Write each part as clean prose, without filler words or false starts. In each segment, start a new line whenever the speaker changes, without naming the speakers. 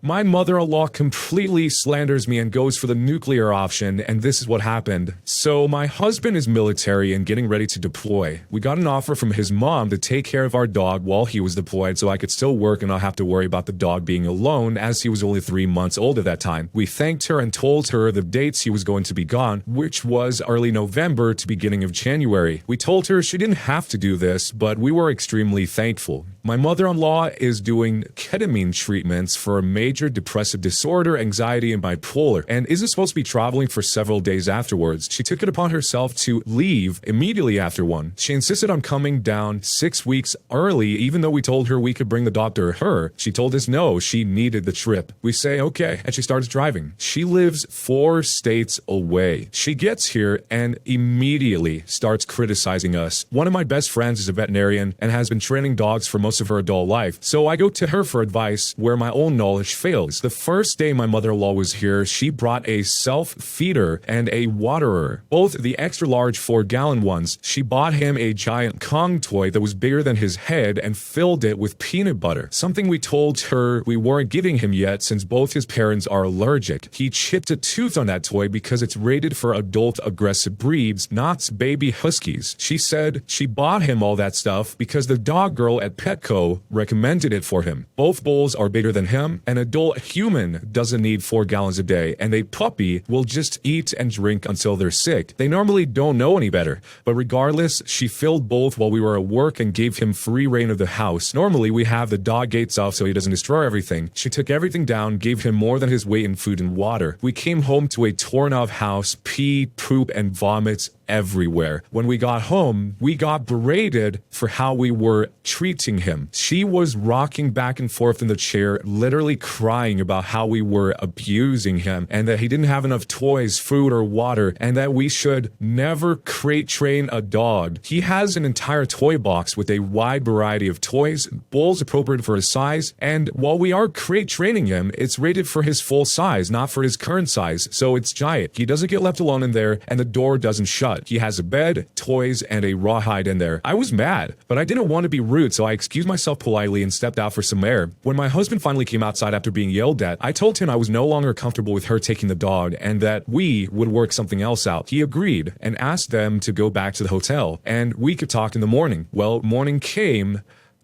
My mother-in-law completely slanders me and goes for the nuclear option, and this is what happened. So my husband is military and getting ready to deploy. We got an offer from his mom to take care of our dog while he was deployed so I could still work and not have to worry about the dog being alone, as he was only 3 months old at that time. We thanked her and told her the dates he was going to be gone, which was early November to beginning of January. We told her she didn't have to do this, but we were extremely thankful. My mother-in-law is doing ketamine treatments for a major depressive disorder, anxiety, and bipolar, and isn't supposed to be traveling for several days afterwards. She took it upon herself to leave immediately after one. She insisted on coming down 6 weeks early, even though we told her we could bring the doctor her. She told us no, she needed the trip. We say okay, and she starts driving. She lives 4 states away. She gets here and immediately starts criticizing us. One of my best friends is a veterinarian and has been training dogs for most of her adult life, so I go to her for advice where my own knowledge fails. The first day my mother-in-law was here, she brought a self-feeder and a waterer, both the extra-large 4-gallon ones. She bought him a giant Kong toy that was bigger than his head and filled it with peanut butter, something we told her we weren't giving him yet since both his parents are allergic. He chipped a tooth on that toy because it's rated for adult aggressive breeds, not baby huskies. She said she bought him all that stuff because the dog girl at Petco recommended it for him. Both bowls are bigger than him. An adult human doesn't need 4 gallons a day, and a puppy will just eat and drink until they're sick. They normally don't know any better. But regardless, she filled both while we were at work and gave him free reign of the house. Normally, we have the dog gates off so he doesn't destroy everything. She took everything down, gave him more than his weight in food and water. We came home to a torn-off house, pee, poop, and vomits everywhere. When we got home, we got berated for how we were treating him. She was rocking back and forth in the chair, literally crying about how we were abusing him and that he didn't have enough toys, food, or water, and that we should never crate train a dog. He has an entire toy box with a wide variety of toys, bowls appropriate for his size, and while we are crate training him, it's rated for his full size, not for his current size, so it's giant. He doesn't get left alone in there, and the door doesn't shut. He has a bed, toys, and a rawhide in there. I was mad, but I didn't want to be rude, so I excused myself politely and stepped out for some air. When my husband finally came outside after being yelled at, I told him I was no longer comfortable with her taking the dog and that we would work something else out. He agreed and asked them to go back to the hotel, and we could talk in the morning. Well, morning came.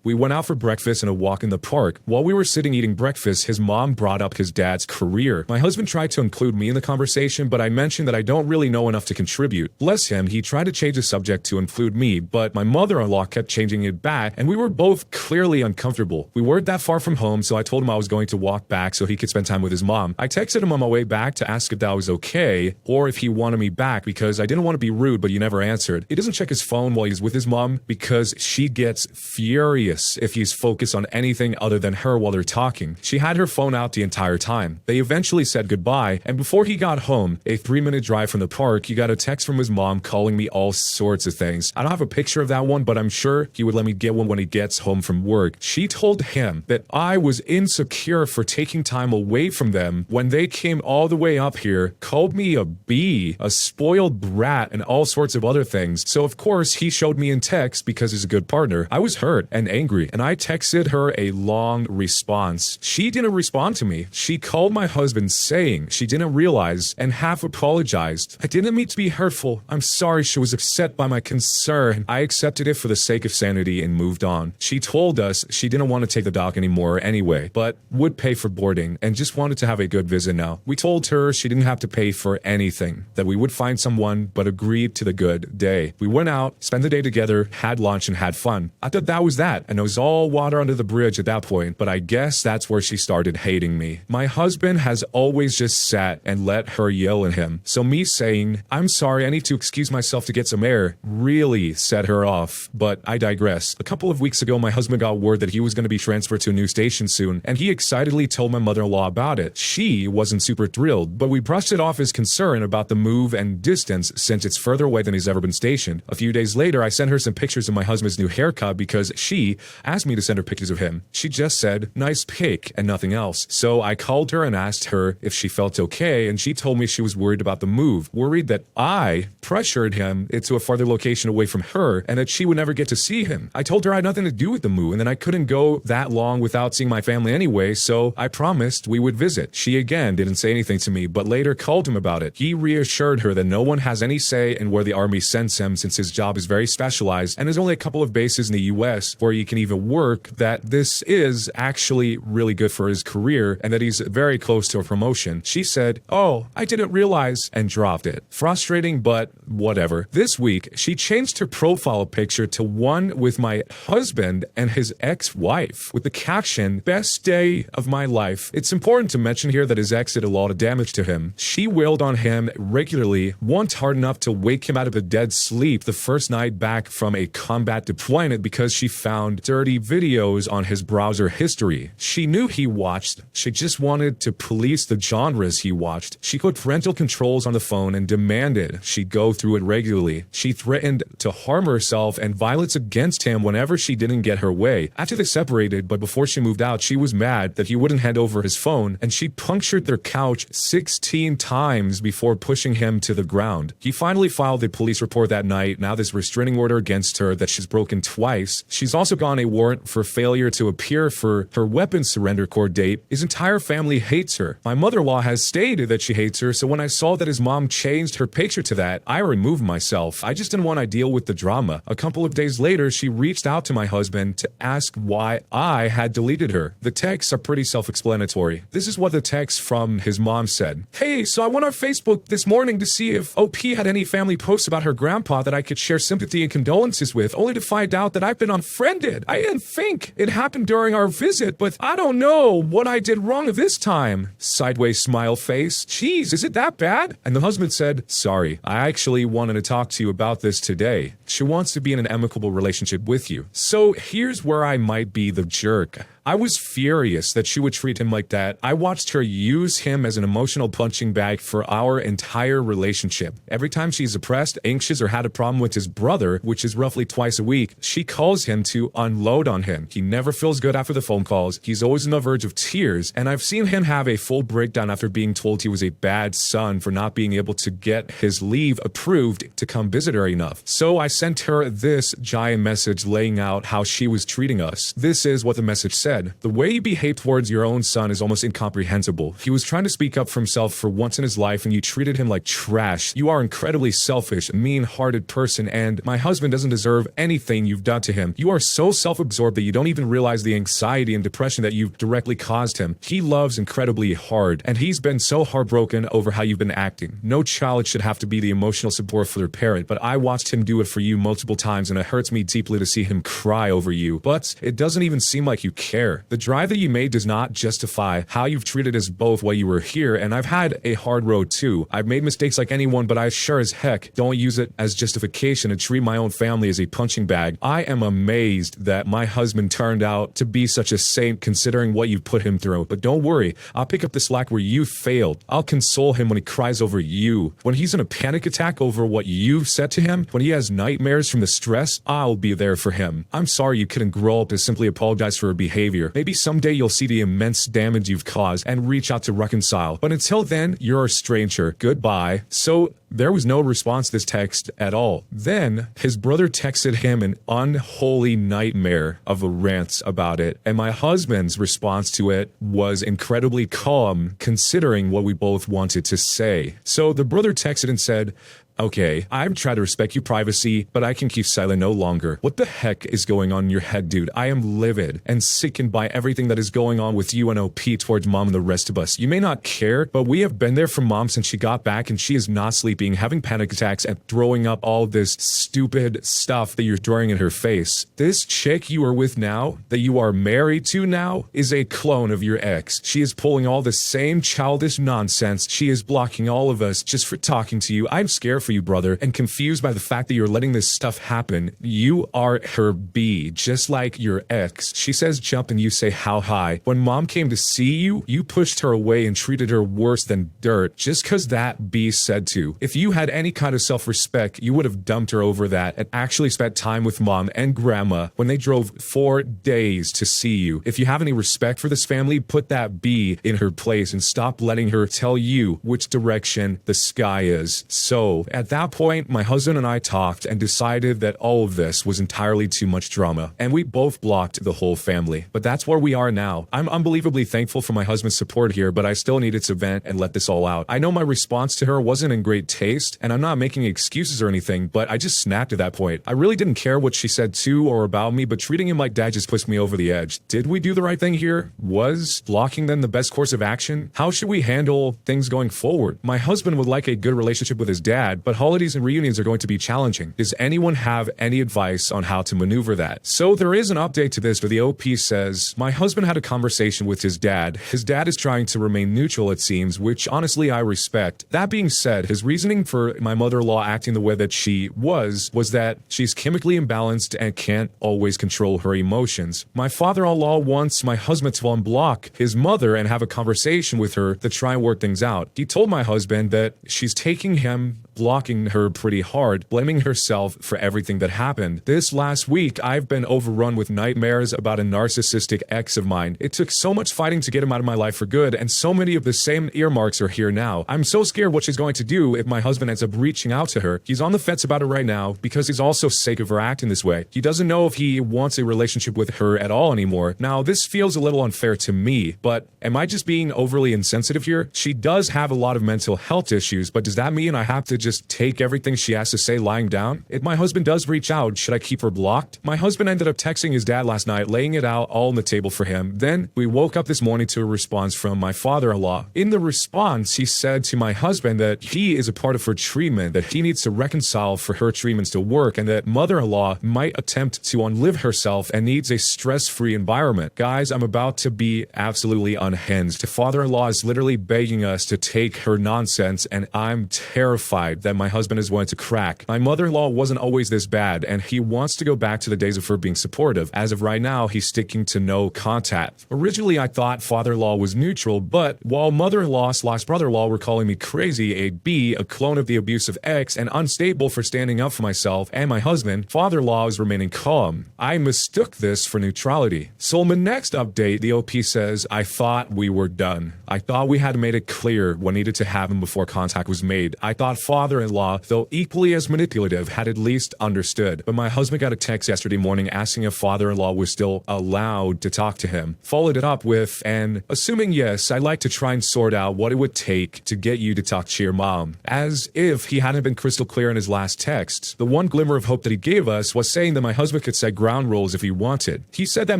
We went out for breakfast and a walk in the park. While we were sitting eating breakfast, his mom brought up his dad's career. My husband tried to include me in the conversation, but I mentioned that I don't really know enough to contribute. Bless him, he tried to change the subject to include me, but my mother-in-law kept changing it back, and we were both clearly uncomfortable. We weren't that far from home, so I told him I was going to walk back so he could spend time with his mom. I texted him on my way back to ask if that was okay, or if he wanted me back, because I didn't want to be rude, but he never answered. He doesn't check his phone while he's with his mom because she gets furious if he's focused on anything other than her while they're talking. She had her phone out the entire time. They eventually said goodbye, and before he got home, a 3-minute drive from the park, he got a text from his mom calling me all sorts of things. I don't have a picture of that one, but I'm sure he would let me get one when he gets home from work. She told him that I was insecure for taking time away from them when they came all the way up here, called me a bee, a spoiled brat, and all sorts of other things. So of course, he showed me in text because he's a good partner. I was hurt and angry, and I texted her a long response. She didn't respond to me. She called my husband saying she didn't realize and half apologized. I didn't mean to be hurtful. I'm sorry she was upset by my concern. I accepted it for the sake of sanity and moved on. She told us she didn't want to take the dog anymore anyway, but would pay for boarding and just wanted to have a good visit now. We told her she didn't have to pay for anything, that we would find someone, but agreed to the good day. We went out, spent the day together, had lunch, and had fun. I thought that was that, and it was all water under the bridge at that point, but I guess that's where she started hating me. My husband has always just sat and let her yell at him, so me saying, I'm sorry, I need to excuse myself to get some air, really set her off, but I digress. A couple of weeks ago, my husband got word that he was going to be transferred to a new station soon, and he excitedly told my mother-in-law about it. She wasn't super thrilled, but we brushed it off as concern about the move and distance since it's further away than he's ever been stationed. A few days later, I sent her some pictures of my husband's new haircut because she asked me to send her pictures of him. She just said, "Nice pic," and nothing else. So I called her and asked her if she felt okay, and she told me she was worried about the move, worried that I pressured him into a farther location away from her and that she would never get to see him. I told her I had nothing to do with the move and then I couldn't go that long without seeing my family anyway, so I promised we would visit. She again didn't say anything to me, but later called him about it. He reassured her that no one has any say in where the army sends him since his job is very specialized and there's only a couple of bases in the US where he can even work, that this is actually really good for his career and that he's very close to a promotion. She said, "Oh, I didn't realize," and dropped it. Frustrating, but whatever. This week, she changed her profile picture to one with my husband and his ex-wife with the caption, "Best day of my life." It's important to mention here that his ex did a lot of damage to him. She wailed on him regularly, once hard enough to wake him out of a dead sleep the first night back from a combat deployment because she found dirty videos on his browser history. She knew he watched, she just wanted to police the genres he watched. She put parental controls on the phone and demanded she go through it regularly. She threatened to harm herself and violence against him whenever she didn't get her way. After they separated, but before she moved out, she was mad that he wouldn't hand over his phone, and she punctured their couch 16 times before pushing him to the ground. He finally filed a police report that night. Now there's a restraining order against her that she's broken twice. She's also gotten a warrant for failure to appear for her weapons surrender court date. His entire family hates her. My mother-in-law has stated that she hates her, so when I saw that his mom changed her picture to that, I removed myself. I just didn't want to deal with the drama. A couple of days later, she reached out to my husband to ask why I had deleted her. The texts are pretty self-explanatory. This is what the text from his mom said. "Hey, so I went on Facebook this morning to see if OP had any family posts about her grandpa that I could share sympathy and condolences with, only to find out that I've been unfriended. I didn't think it happened during our visit, but I don't know what I did wrong this time." Sideways smile face. "Geez, is it that bad?" And the husband said, "Sorry, I actually wanted to talk to you about this today. She wants to be in an amicable relationship with you." So here's where I might be the jerk. I was furious that she would treat him like that. I watched her use him as an emotional punching bag for our entire relationship. Every time she's depressed, anxious, or had a problem with his brother, which is roughly twice a week, she calls him to unload on him. He never feels good after the phone calls. He's always on the verge of tears, and I've seen him have a full breakdown after being told he was a bad son for not being able to get his leave approved to come visit her enough. So I sent her this giant message laying out how she was treating us. This is what the message said. "The way you behave towards your own son is almost incomprehensible. He was trying to speak up for himself for once in his life and you treated him like trash. You are incredibly selfish, mean-hearted person, and my husband doesn't deserve anything you've done to him. You are so self-absorbed that you don't even realize the anxiety and depression that you've directly caused him. He loves incredibly hard, and he's been so heartbroken over how you've been acting. No child should have to be the emotional support for their parent, but I watched him do it for you multiple times and it hurts me deeply to see him cry over you. But it doesn't even seem like you care. The drive that you made does not justify how you've treated us both while you were here, and I've had a hard road too. I've made mistakes like anyone, but I sure as heck don't use it as justification to treat my own family as a punching bag. I am amazed that my husband turned out to be such a saint considering what you put him through. But don't worry, I'll pick up the slack where you failed. I'll console him when he cries over you. When he's in a panic attack over what you've said to him, when he has nightmares from the stress, I'll be there for him. I'm sorry you couldn't grow up to simply apologize for her behavior. Maybe someday you'll see the immense damage you've caused and reach out to reconcile. But until then, you're a stranger. Goodbye." So there was no response to this text at all. Then his brother texted him an unholy nightmare of a rant about it, and my husband's response to it was incredibly calm considering what we both wanted to say. So the brother texted and said, "Okay, I've tried to respect your privacy, but I can keep silent no longer. What the heck is going on in your head, dude? I am livid and sickened by everything that is going on with you and OP towards mom and the rest of us. You may not care, but we have been there for mom since she got back and she is not sleeping, having panic attacks, and throwing up all this stupid stuff that you're throwing in her face. This chick you are with now, that you are married to now, is a clone of your ex. She is pulling all the same childish nonsense. She is blocking all of us just for talking to you. I'm scared for you, brother, and confused by the fact that you're letting this stuff happen. You are her B, just like your ex. She says jump and you say how high. When mom came to see you, you pushed her away and treated her worse than dirt just cause that B said to. If If you had any kind of self-respect, you would have dumped her over that and actually spent time with mom and grandma when they drove 4 days to see you. If you have any respect for this family, put that B in her place and stop letting her tell you which direction the sky is. So at that point, my husband and I talked and decided that all of this was entirely too much drama, and we both blocked the whole family. But that's where we are now. I'm unbelievably thankful for my husband's support here, but I still needed to vent and let this all out. I know my response to her wasn't in great taste, and I'm not making excuses or anything, but I just snapped at that point. I really didn't care what she said to or about me, but treating him like dad just pushed me over the edge. Did we do the right thing here? Was blocking them the best course of action? How should we handle things going forward? My husband would like a good relationship with his dad, but holidays and reunions are going to be challenging. Does anyone have any advice on how to maneuver that? So there is an update to this, but the OP says, my husband had a conversation with his dad. His dad is trying to remain neutral, it seems, which honestly I respect. That being said, his reasoning for my mother-in-law acting the way that she was that she's chemically imbalanced and can't always control her emotions. My father-in-law wants my husband to unblock his mother and have a conversation with her to try and work things out. He told my husband that she's taking him blocking her pretty hard, blaming herself for everything that happened. This last week, I've been overrun with nightmares about a narcissistic ex of mine. It took so much fighting to get him out of my life for good, and so many of the same earmarks are here now. I'm so scared what she's going to do if my husband ends up reaching out to her. He's on the fence about it right now because he's also sick of her acting this way. He doesn't know if he wants a relationship with her at all anymore. Now, this feels a little unfair to me, but am I just being overly insensitive here? She does have a lot of mental health issues, but does that mean I have to just take everything she has to say lying down? If my husband does reach out, should I keep her blocked? My husband ended up texting his dad last night, laying it out all on the table for him. Then we woke up this morning to a response from my father-in-law. In the response, he said to my husband that he is a part of her treatment, that he needs to reconcile for her treatments to work, and that mother-in-law might attempt to unlive herself and needs a stress-free environment. Guys, I'm about to be absolutely unhinged. Father-in-law is literally begging us to take her nonsense, and I'm terrified that my husband is going to crack. My mother-in-law wasn't always this bad, and he wants to go back to the days of her being supportive. As of right now, he's sticking to no contact. Originally, I thought father-in-law was neutral, but while mother-in-law/brother-in-law were calling me crazy, a B, a clone of the abusive ex, and unstable for standing up for myself and my husband, father-in-law is remaining calm. I mistook this for neutrality. So in the next update, the OP says, I thought we were done. I thought we had made it clear what needed to happen before contact was made. I thought father-in-law, though equally as manipulative, had at least understood. But my husband got a text yesterday morning asking if father-in-law was still allowed to talk to him. Followed it up with, and assuming yes, I'd like to try and sort out what it would take to get you to talk to your mom. As if he hadn't been crystal clear in his last text. The one glimmer of hope that he gave us was saying that my husband could set ground rules if he wanted. He said that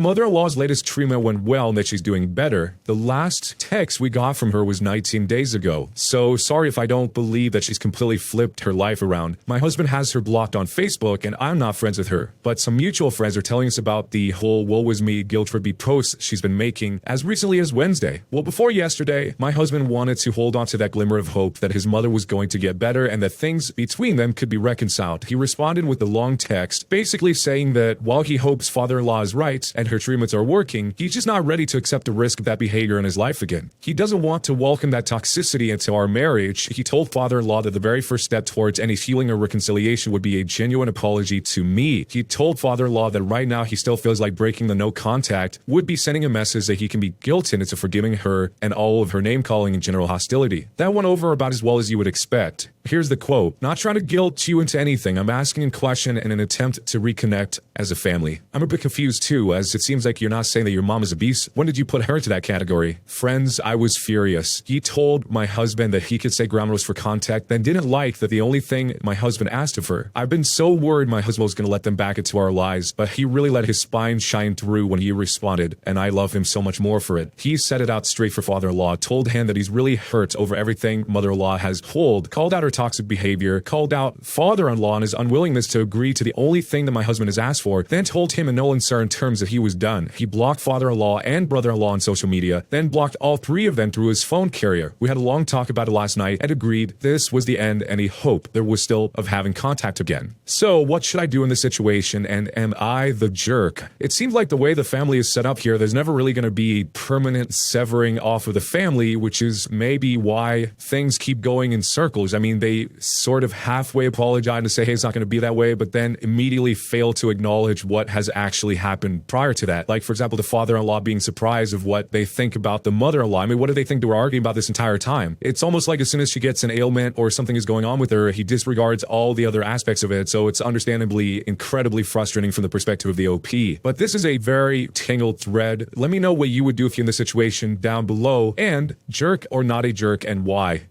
mother-in-law's latest treatment went well and that she's doing better. The last text we got from her was 19 days ago. So sorry if I don't believe that she's completely flipped her life around. My husband has her blocked on Facebook and I'm not friends with her. But some mutual friends are telling us about the whole woe was me guilt-trippy posts she's been making as recently as Wednesday. Well, before yesterday, my husband wanted to hold on to that glimmer of hope that his mother was going to get better and that things between them could be reconciled. He responded with a long text, basically saying that while he hopes father-in-law is right and her treatments are working, he's just not ready to accept the risk of that behavior in his life again. He doesn't want to welcome that toxicity into our marriage. He told father-in-law that the very first step towards any healing or reconciliation would be a genuine apology to me. He told father-in-law that right now he still feels like breaking the no contact would be sending a message that he can be guilted into forgiving her and all of her name-calling and general hostility. That went over about as well as you would expect. Here's the quote, "Not trying to guilt you into anything. I'm asking a question in an attempt to reconnect as a family." I'm a bit confused too, as it seems like you're not saying that your mom is a beast. When did you put her into that category? Friends, I was furious. He told my husband that he could say ground rules for contact, then didn't like that the only thing my husband asked of her. I've been so worried my husband was going to let them back into our lives, but he really let his spine shine through when he responded, and I love him so much more for it. He set it out straight for father-in-law, told him that he's really hurt over everything mother-in-law has told, called out her toxic behavior, called out father-in-law and his unwillingness to agree to the only thing that my husband has asked for, then told him in no uncertain terms that he was done. He blocked father-in-law and brother-in-law on social media, then blocked all three of them through his phone carrier. We had a long talk about it last night and agreed this was the end and a hope there was still of having contact again. So what should I do in this situation, and am I the jerk? It seems like the way the family is set up here, there's never really going to be permanent severing off of the family, which is maybe why things keep going in circles. I mean, and they sort of halfway apologize to say, hey, it's not going to be that way, but then immediately fail to acknowledge what has actually happened prior to that. Like, for example, the father-in-law being surprised of what they think about the mother-in-law. I mean, what do they think they were arguing about this entire time? It's almost like as soon as she gets an ailment or something is going on with her, he disregards all the other aspects of it. So it's understandably incredibly frustrating from the perspective of the OP. But this is a very tangled thread. Let me know what you would do if you're in this situation down below, and jerk or not a jerk, and why.